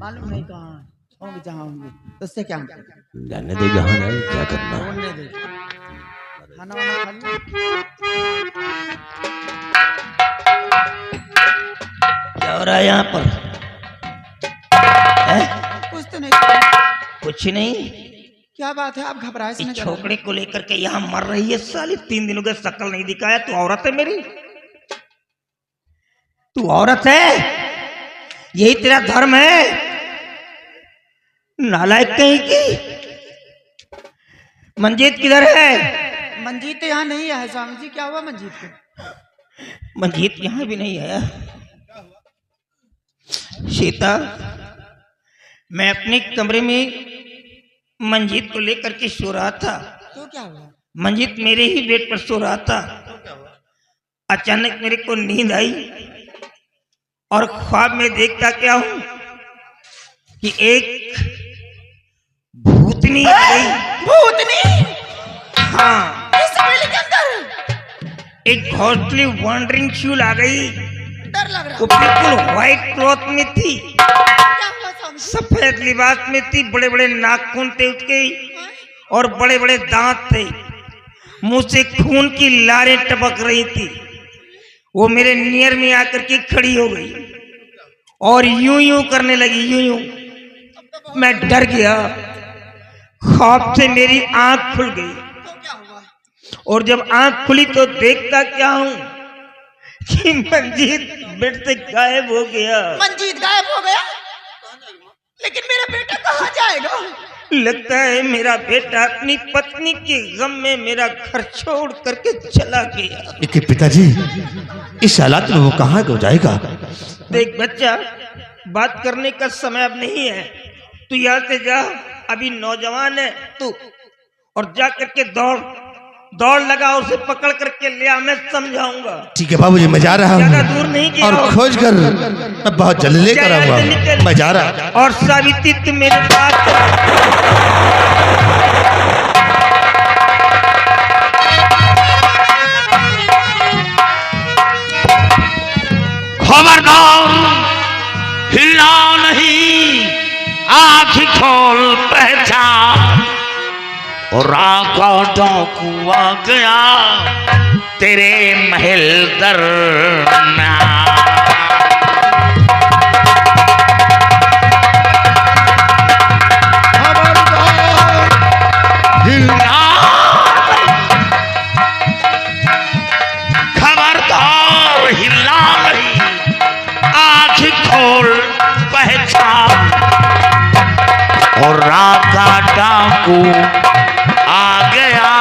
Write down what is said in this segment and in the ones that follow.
मालूम नहीं कहाँ होंगे, जहाँ होंगे तो उससे क्या जाने दो, जहाँ जाए क्या करना। बोलने दे। खाना वाना खा लिया? क्या हो रहा है यहाँ पर? कुछ तो नहीं। कुछ नहीं। क्या बात है, आप घबराए से? छोकरे को लेकर के यहाँ मर रही है साली। 3 दिनों का शक्ल नहीं दिखाया। तू औरत है मेरी? तू औरत है? यही तेरा धर्म है? नालायक कहीं की। मंजीत किधर है? मंजीत तो यहाँ नहीं है स्वामी जी। क्या हुआ मंजीत को? मंजीत यहाँ भी नहीं है। सीता, मैं अपने कमरे में मंजीत को लेकर के सो रहा था। तो क्या हुआ? मंजीत मेरे ही बेड पर सो रहा था। अचानक मेरे को नींद आई और ख्वाब में देखता क्या हूं कि एक भूतनी आई। भूतनी? हाँ, इस बिल्डिंग के अंदर एक घोस्टली वॉन्डरिंग फ्यूल आ गई। डर लग रहा। वो बिल्कुल व्हाइट क्लॉथ में थी, क्या हुआ स्वामी जी? सफेद लिबास में थी। बड़े बड़े नाखून थे उसके और बड़े बड़े दांत थे। मुंह से खून की लारें टपक रही थी। वो मेरे नियर में आकर के खड़ी हो गई और यूं यूं करने लगी, यूं यूं। मैं डर गया। ख्वाब से मेरी आंख खुल गई तो क्या हुआ? और जब आंख खुली तो देखता क्या हूं कि मंजीत बेड से गायब हो गया। मंजीत गायब हो गया? लेकिन मेरा बेटा कहाँ जाएगा? लगता है मेरा बेटा अपनी पत्नी के गम में मेरा घर छोड़ करके चला गया। लेकिन पिताजी, इस हालात में वो कहाँ को जाएगा? देख बच्चा, बात करने का समय अब नहीं है। तू यहाँ से जा, अभी नौजवान है तू, और जा करके दौड़ लगा, उसे पकड़ करके ले आ, मैं समझाऊंगा। ठीक है बाबूजी, मैं जा रहा ज्यादा हूँ दूर नहीं गया और खोज कर मैं बहुत जल्दी लेकर आऊंगा। मैं जा रहा। और सावित्री तुम मेरे पास खबरदार, हिलना नहीं, आँख खोल पहचान। और राका डाकू आ गया तेरे महल दरमियान। खबरदार, हिलना नहीं, आँख खोल पहचान। और राका डाकू आ गया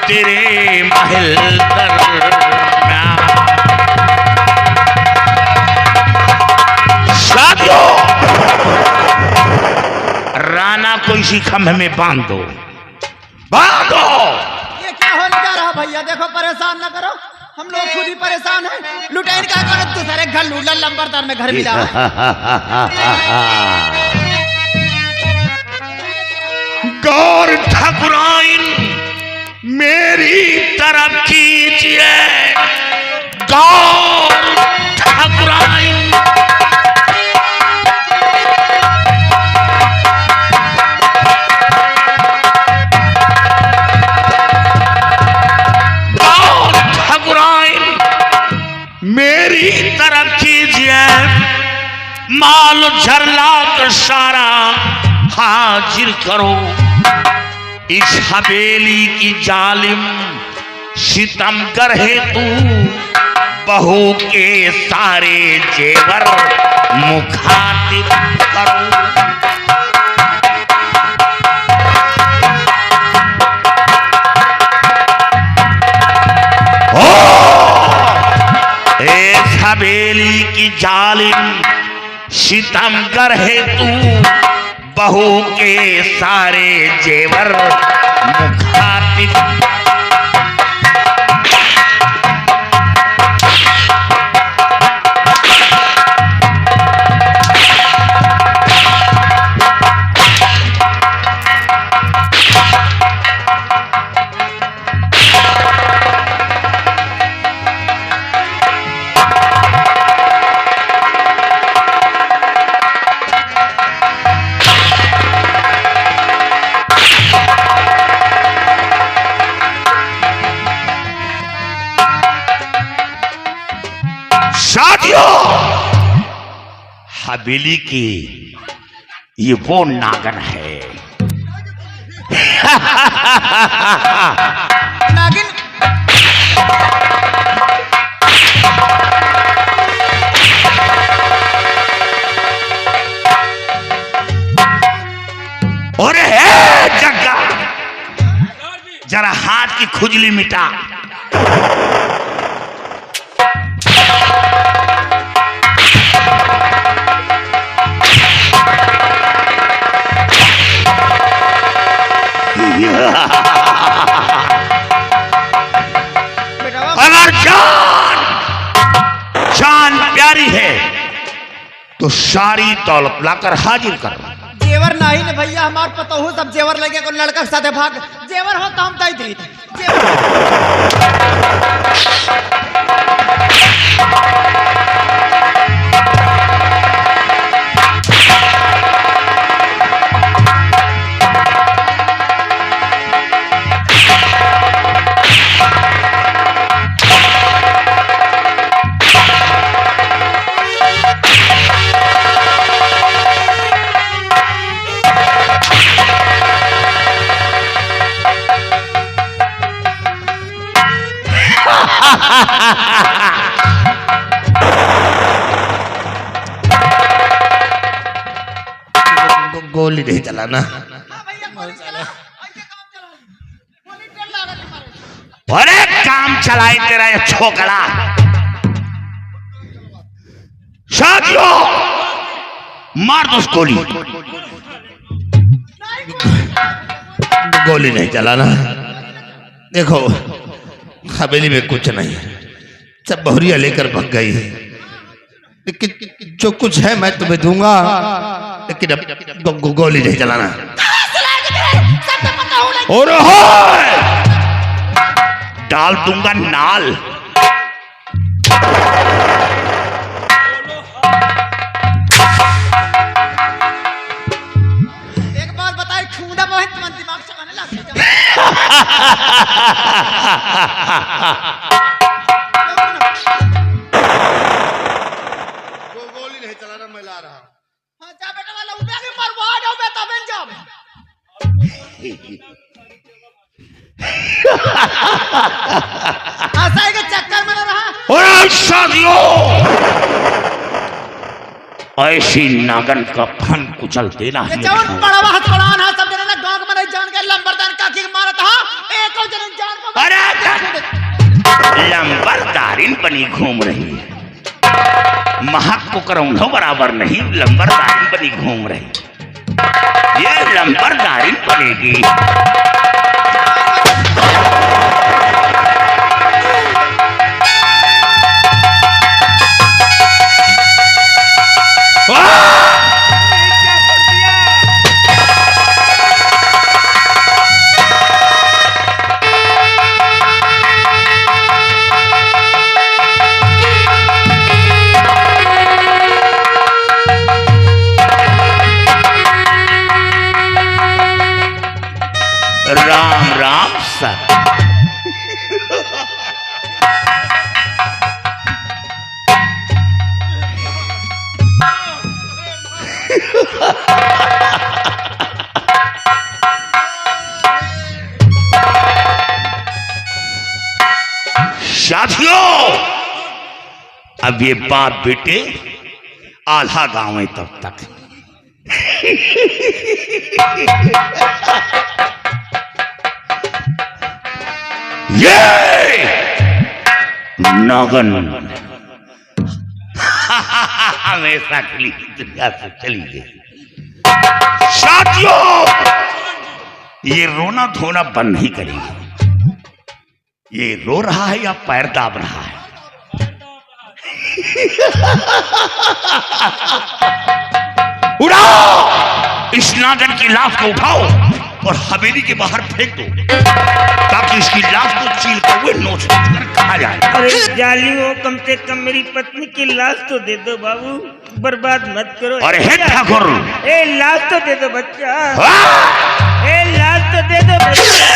तेरे महल दरमियान। साथियों, राना को इसी खंभे में बांध दो। ये क्या होने जा रहा भैया? देखो, परेशान ना करो, हम लोग खुद ही परेशान हैं। लुटेन का करो, दूसरे घर लूट लंबरदार में घर मिला। गौर ठाकुराइन मेरी तरफ कीजिए। गौर ठाकुराइन, गौर ठाकुराइन मेरी तरफ कीजिए। माल झरला सारा हाजिर करो। इस हवेली की जालिम सितमगर है तू। बहू के सारे जेवर मुखातिब करो। इस हवेली की जालिम सितमगर है तू। बहू के सारे जेवर मुखातिब। हवेली की ये वो नागन है। नागिन और है जग्गा, जरा हाथ की खुजली मिटा। अगर जान प्यारी है तो सारी दौलत लाकर हाजिर कर। जेवर नहीं ने भैया, हमार पता हो सब जेवर लगे को लड़का के साथे भाग। जेवर हो तो हम तय दे गोली नहीं चलाना। अरे काम चलाए तेरा ये छोकरा। साथियों मार दो उस गोली। गोली नहीं चलाना। देखो हवेली में कुछ नहीं, सब बहुरिया लेकर भाग गई। लेकिन जो कुछ है मैं तुम्हें दूंगा, लेकिन अब गोली नहीं चलाना। और डाल दूंगा नाल। एक बात बताए, खूंदा बहुत मन दिमाग चलाने लग गोली नहीं चलाना, मैं ला रहा हूं। हां जा बेटा वाला उठा के मरवा दो बेटा बन जा। हंसाई के चक्कर में रहा। और साथियों ऐसी नागन का फन कुचल देना ये ही जौन बड़वा हथकड़ान है, सब जने गांव में नहीं जान के लंबरदार का की मारत हा। एको जन जान को अरे लंबरदारिन बनी घूम रही है। महक को करौंधो बराबर नहीं, लंबरदारिन बनी घूम रही। ये लंबरदारिन बनेगी। राम राम सर। साथियों अब ये बाप बेटे आल्हा गांव है तब तक। ये नागन हमेशा के लिए दुनिया से चली गई। साथियों ये रोना धोना बंद नहीं करेगी। ये रो रहा है या पैर दाब रहा है? उड़ाओ इस नागन की लाश को, उठाओ और हवेली के बाहर फेंक दो ताकि इसकी लाश को चील कर हुए नोच कर खा जाए। अरे जालियों, कम से कम मेरी पत्नी की लाश तो दे दो बाबू, बर्बाद मत करो। अरे हे ठाकुर, ए लाश तो दे दो बच्चा, वाह! ए लाश तो दे दो बच्चा।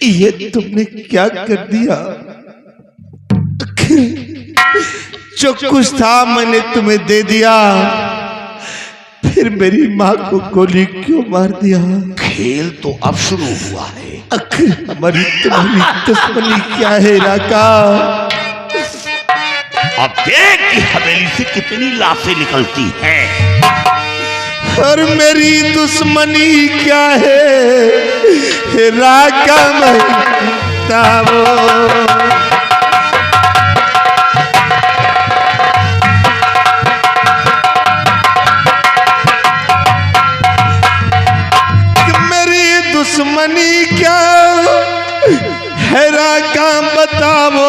ये तुमने क्या कर दिया? जो कुछ था मैंने तुम्हें दे दिया, फिर मेरी माँ को गोली क्यों मार दिया? खेल तो अब शुरू हुआ है। आखिर हमारी तुम्हारी दुश्मनी क्या है राका? अब देख कि हवेली से कितनी लाशें निकलती हैं। और मेरी दुश्मनी क्या है राका? मैं मेरी दुश्मनी क्या है राका बताओ?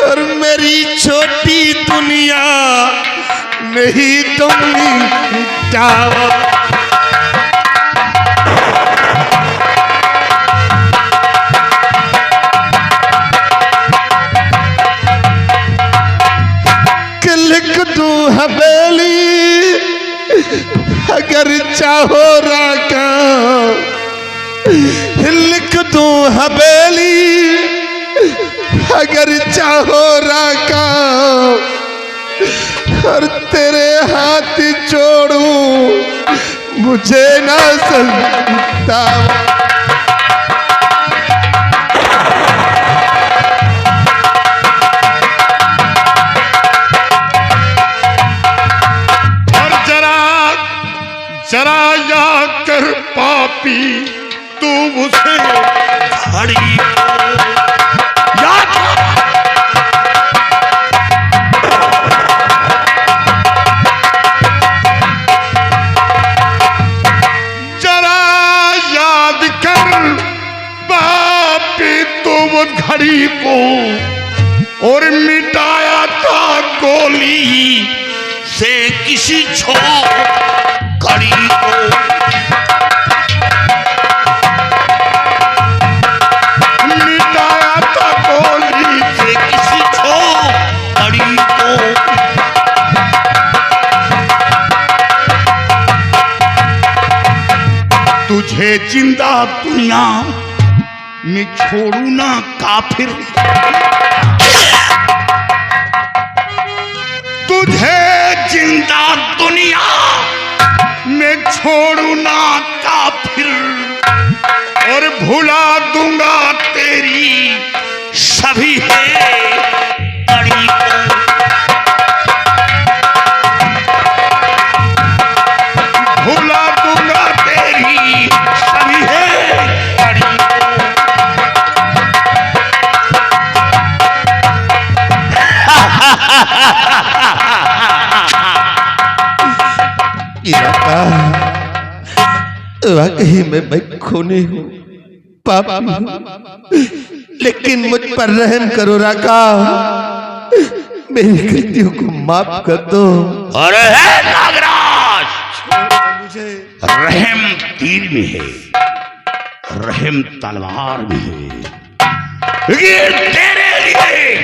और मेरी छोटी दुनिया नहीं तुम जाओ। लिख दूं हवेली अगर चाहो राका, लिख दूं हवेली अगर चाहो राका, और तेरे हाथ जोड़ूं मुझे ना संता। और जरा याद कर पापी तू उसे खड़ी याद। घड़ी को और मिटाया था गोली से किसी छोकरी को। मिटाया था गोली से किसी छोकरी को। तुझे जिंदा दुनिया मैं छोड़ू ना काफिर, तुझे जिंदा दुनिया में छोड़ू ना काफिर, और भुला दूंगा तेरी सभी है बड़ी को। भुला दूंगा तेरी सभी है बड़ी को। वाकई में मैं खूनी हूँ, पापी हूँ, लेकिन मुझ पर रहम करो राका। मेरी गलतियों को माफ कर दो। अरे नागराज, रहम तीर में है, रहम तलवार में है। ये तेरे लिए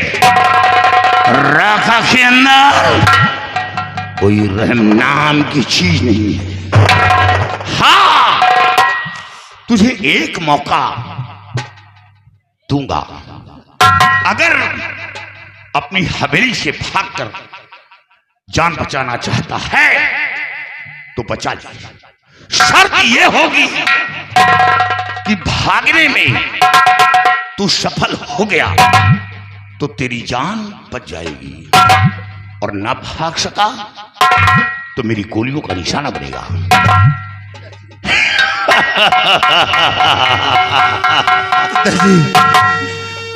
राका के अंदर कोई रहम नाम की चीज नहीं है। हाँ, तुझे एक मौका दूंगा। अगर अपनी हवेली से भागकर जान बचाना चाहता है तो बचा ले। शर्त यह होगी कि भागने में तू सफल हो गया तो तेरी जान बच जाएगी, और ना भाग सका तो मेरी गोलियों का निशाना बनेगा। पिताजी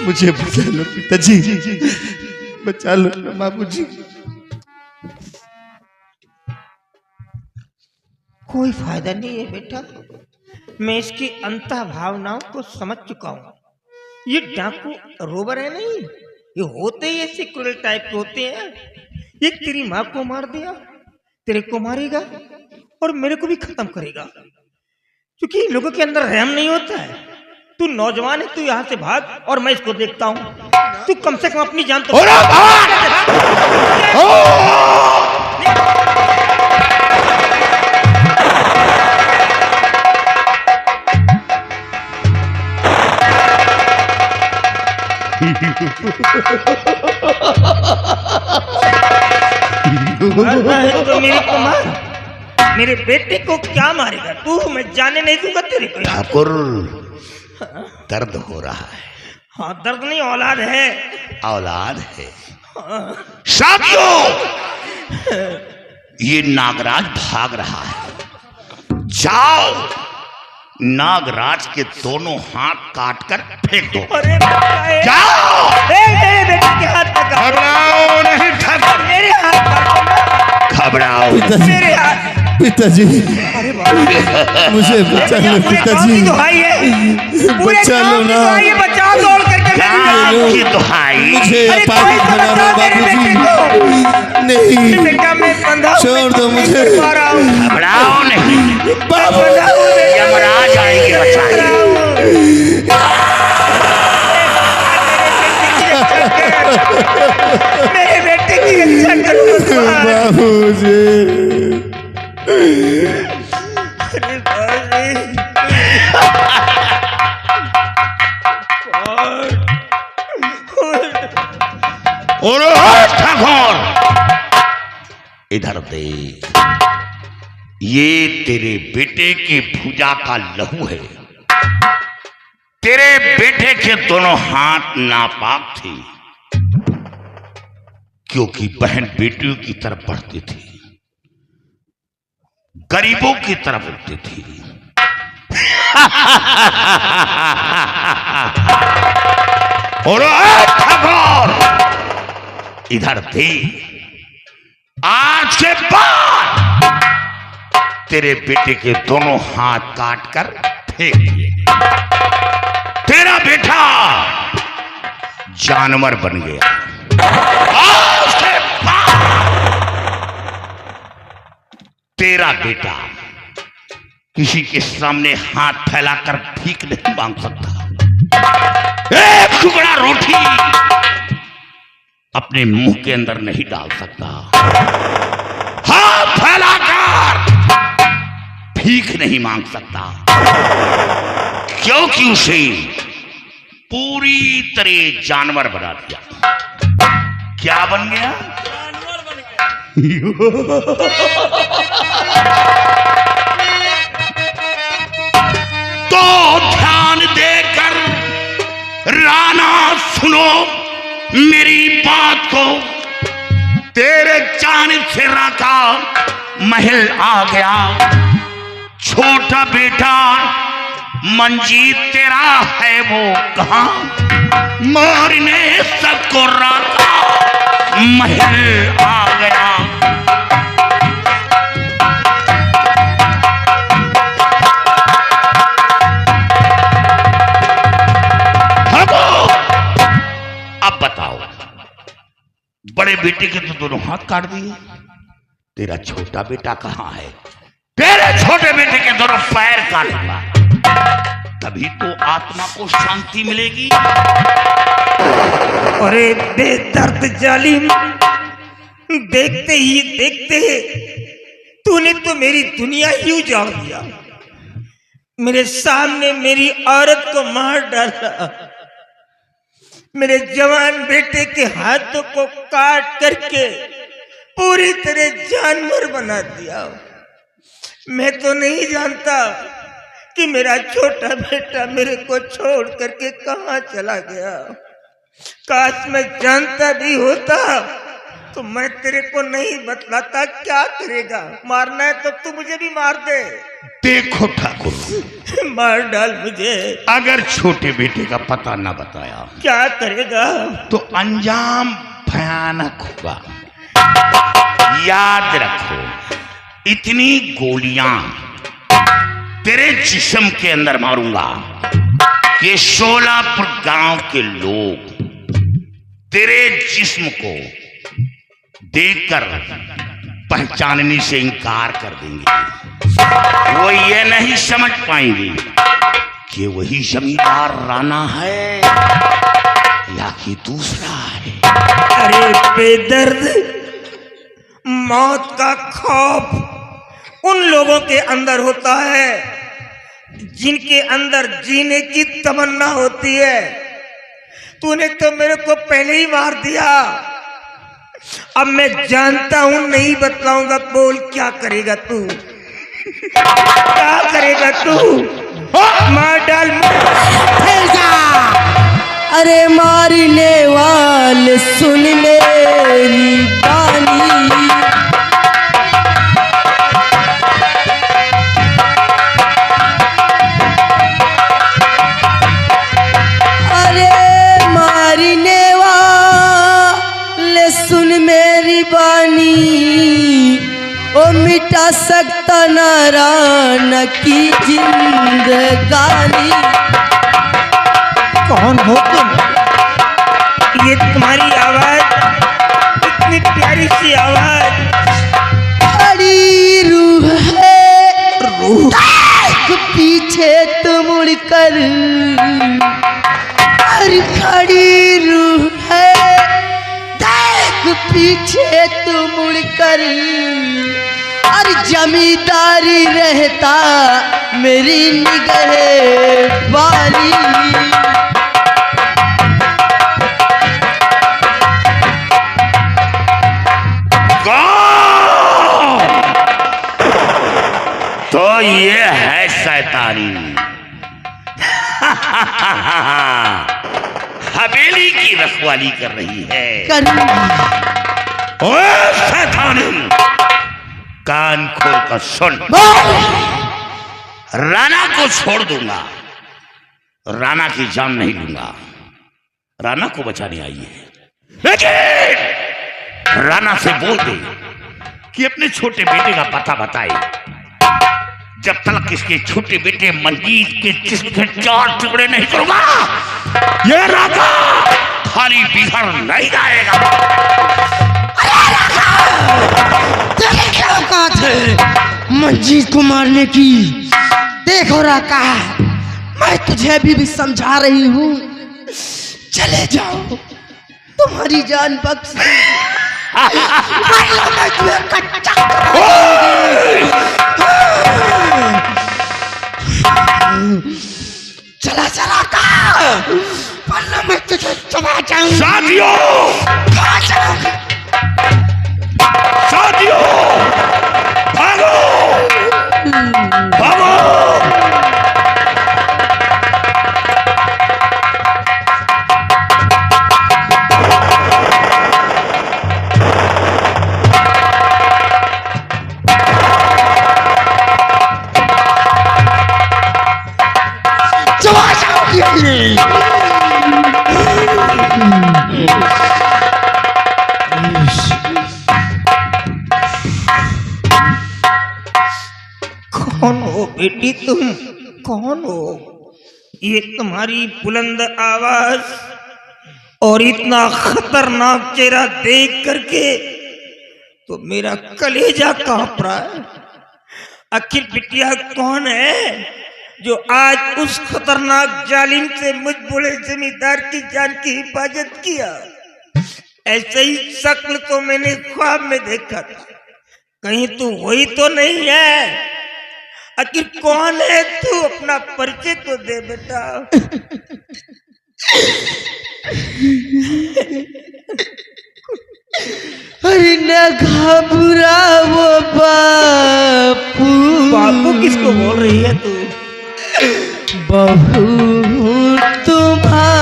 मुझे बचा लो, पिताजी बचा लो ना बाबूजी। कोई फायदा नहीं है बेटा, मैं इसकी अंतः भावनाओं को समझ चुका हूँ। ये डाकू रोबर है नहीं, ये होते ही ऐसे क्रूर टाइप के होते हैं। ये तेरी माँ को मार दिया, तेरे को मारेगा और मेरे को भी खत्म करेगा, क्योंकि लोगों के अंदर रहम नहीं होता है। तू नौजवान है, तू यहाँ से भाग और मैं इसको देखता हूँ। तू कम से कम अपनी जान तो तो मेरी को मार, मेरे बेटे को क्या मारेगा तू? मैं जाने नहीं दूंगा तेरे को। ठाकुर दर्द हो रहा है। हाँ दर्द नहीं, औलाद है। औलाद है। साथियों, ये नागराज भाग रहा है। जाओ नागराज के दोनों हाथ काट कर फेंक दो। अरे जाओ। मेरे बेटे के हाथ में घबराओ नहीं ठाकुर, मेरे हाथ काटो। घबराओ। मेरे हाथ। पिताजी अरे मुझे बचा लो पिताजी, बचा लो ना, बचाओ दौड़ करके की दुहाई। मुझे पागल बना दो बाबूजी, नहीं छोड़ दो मुझे, घबराओ नहीं, बाबू यमराज आएंगे बचाने। मेरे बेटे की रक्षा करो बाबूजी। और ठाकुर इधर देख, ये तेरे बेटे की भुजा का लहू है। तेरे बेटे के दोनों हाथ नापाक थे, क्योंकि बहन बेटियों की तरफ बढ़ती थी, गरीबों की तरफ उठती थी। और ठाकुर इधर दे, आज के बाद तेरे बेटे के दोनों हाथ काट कर फेंक दिए। तेरा बेटा जानवर बन गया। आज के बाद तेरा बेटा किसी के सामने हाथ फैलाकर भीख नहीं मांग सकता। एक टुकड़ा रोटी अपने मुंह के अंदर नहीं डाल सकता। हाथ फैलाकर भीख नहीं मांग सकता, क्योंकि उसे पूरी तरह जानवर बना दिया। क्या बन गया? तो ध्यान देकर राणा सुनो मेरी बात को। तेरे जानिब से राका महल आ गया। छोटा बेटा मंजीत तेरा है वो कहां? मारने सबको राका महल आ गया। अब बताओ, बड़े बेटे के तो दोनों हाथ काट दिए, तेरा छोटा बेटा कहां है? तेरे छोटे बेटे के दोनों पैर काटूंगा, तभी तो आत्मा को शांति मिलेगी। अरे बेदर्द जालिम, देखते ही देखते तूने तो मेरी दुनिया ही उजाड़ दिया। मेरे सामने मेरी औरत को मार डाला, मेरे जवान बेटे के हाथों को काट करके पूरी तरह जानवर बना दिया। मैं तो नहीं जानता कि मेरा छोटा बेटा मेरे को छोड़ करके कहां चला गया। काश मैं जानता भी होता तो मैं तेरे को नहीं बतलाता। क्या करेगा? मारना है तो तू मुझे भी मार दे। देखो ठाकुर, मार डाल मुझे। अगर छोटे बेटे का पता न बताया क्या करेगा? तो अंजाम भयानक होगा। याद रखो, इतनी गोलियां तेरे जिस्म के अंदर मारूंगा कि शोलापुर गांव के लोग तेरे जिस्म को देखकर पहचानने से इनकार कर देंगे। वो ये नहीं समझ पाएंगे कि वही जमींदार राणा है या कि दूसरा है। अरे बेदर्द, मौत का खौफ उन लोगों के अंदर होता है जिनके अंदर जीने की तमन्ना होती है। तूने तो मेरे को पहले ही मार दिया। अब मैं जानता हूं, नहीं बतलाऊंगा। बोल, क्या करेगा तू? क्या करेगा तू? मार डाल। अरे मारने वाले सुन मेरी बानी, अरे मारने वाले सुन मेरी बानी, ओ मिटा सकता नारायण की जिंदगानी। कौन हो तुम? ये तुम्हारी आवाज, इतनी प्यारी सी आवाज। खड़ी रूह है, रूह पीछे तो मुड़कर, अरे खड़ी रूह है, देख पीछे तो मुड़कर, अरे जमींदारी रहता मेरी निगह वाली। तो ये है शैतानी। हवेली की रखवाली कर रही है। ओए शैतानी, कान खोल कर सुन। राणा को छोड़ दूंगा, राणा की जान नहीं लूंगा। राणा को बचाने आई है, लेकिन राणा से बोल दे कि अपने छोटे बेटे का पता बताए। जब तक इसके छोटे बेटे मंजीत के जिस्म के 4 टुकड़े नहीं करूंगा, ये राजा खाली बिखर नहीं जाएगा। तेरी क्या औकात है मंजीत को मारने की? देखो राका, मैं तुझे अभी भी समझा रही हूँ। चले जाओ, तुम्हारी जान बख्श। मैं तुम्हें कच्चा चला चला का, वरना मैं तुझे चबा जाऊंगा। साथियों, साथियों, भागो, भागो। कौन हो बेटी तुम? कौन हो? ये तुम्हारी बुलंद आवाज और इतना खतरनाक चेहरा देख करके तो मेरा कलेजा कांप रहा है। आखिर बिटिया कौन है जो आज उस खतरनाक जालिम से मुझ बूढ़े जमींदार की जान की हिफाजत किया? ऐसे ही शक्ल तो मैंने ख्वाब में देखा था, कहीं तू वही तो नहीं है? आखिर कौन है तू? अपना परिचय तो दे बेटा। अरे न घबरा वो बापू। बापू किसको बोल रही है तू? बहू तुम्हारी,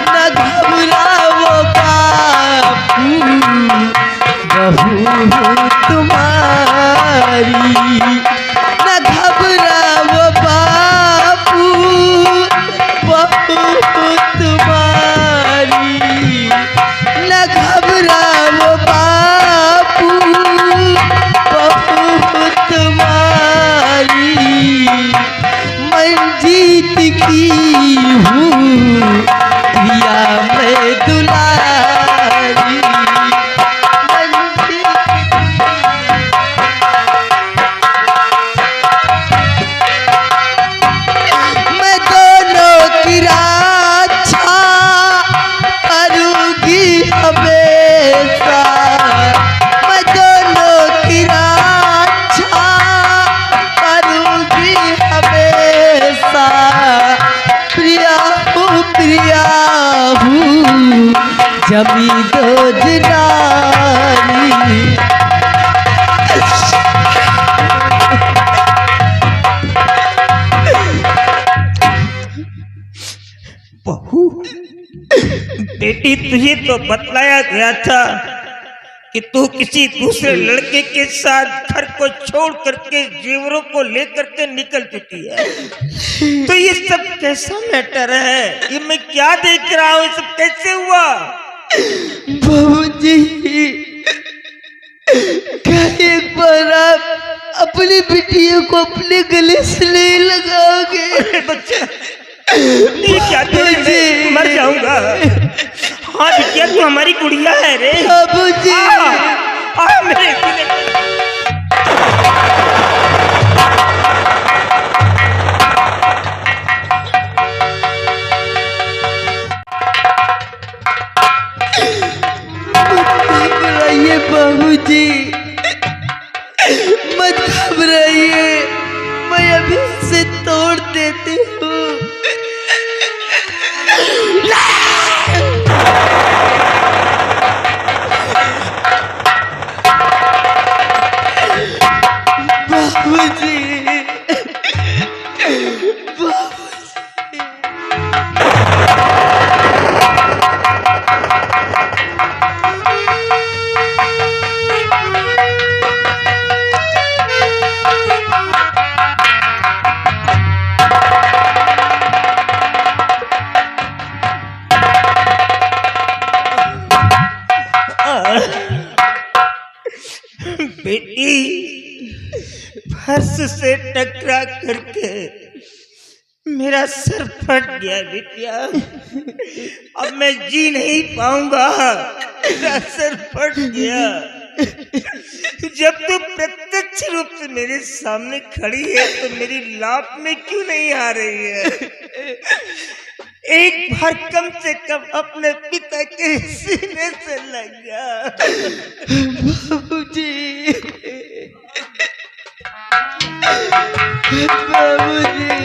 न घबरा वो बापू, बहू तुम्हारी, न घबरा वो बापू, बहू तुम्हारी, न घबरा वो बापू, बहू तुम्हारी, मंजीत की हूँ प्रिया मैं दुलारी। मंजीत प्रिया हूँ जमी दो जनानी। बहू, बेटी तुझे तो बतलाया गया था कि तू किसी दूसरे लड़के के साथ घर को छोड़ करके जेवरों को लेकर के निकल चुकी है। तो ये सब कैसा मैटर है? ये मैं क्या देख रहा हूँ? ये सब कैसे हुआ? बाबूजी, क्या एक बार आप अपनी बिटिया को अपने गले से नहीं लगाओगे? बच्चा, ये क्या तेरे, मैं मर जाऊंगा। हाँ बिटिया, तू हमारी गुड़िया है रे। बाबूजी, मेरे घबराइए बाबूजी, मत घबराइए, मैं अभी से तोड़ देती हूँ। बाबूजी, बेटी, फर्श से टकरा करके मेरा सर फट गया बिटिया। अब मैं जी नहीं पाऊंगा, मेरा सर फट गया। जब तू प्रत्यक्ष रूप से मेरे सामने खड़ी है तो मेरी लात में क्यों नहीं आ रही है? एक बार कम से कम अपने पिता के सीने से लग जा। बाबूजी, बाबूजी।